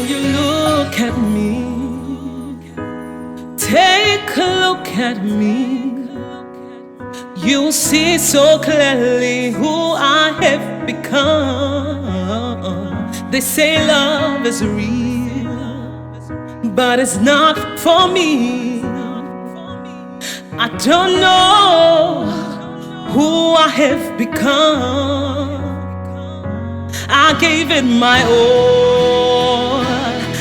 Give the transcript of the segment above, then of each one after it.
you look at me, take a look at me, you'll see so clearly who I have become. They say love is real, but it's not for me. I don't know who I have become. I gave it my all,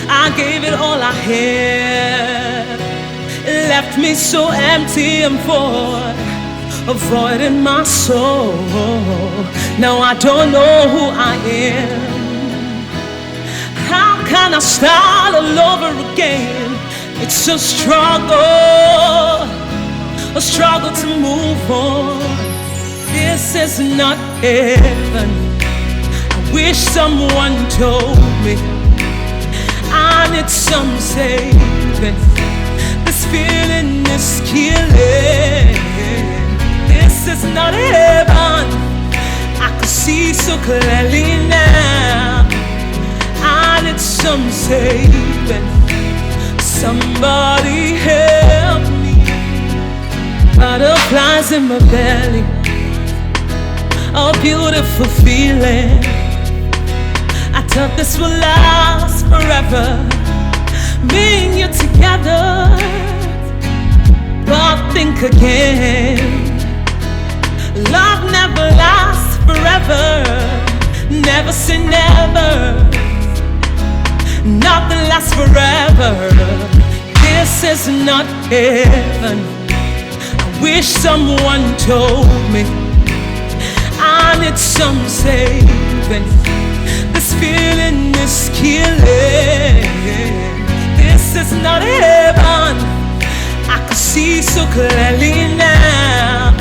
I gave it all I had. It left me so empty and void, avoiding my soul. Now I don't know who I am. How can I start all over again? It's a struggle to move on. This is not heaven. I wish someone told me I need some saving. This feeling is killing. This is not heaven. I can see so clearly now. I need some saving. Somebody help me. Butterflies in my belly, a beautiful feeling. I thought this would last forever, me and you together. But think again, love never lasts forever. Never say never, nothing lasts forever. This is not heaven. I wish someone told me I need some saving. This feeling is killing. This is not heaven. I can see so clearly now.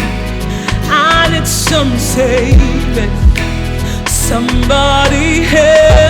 I need some saving. Somebody help.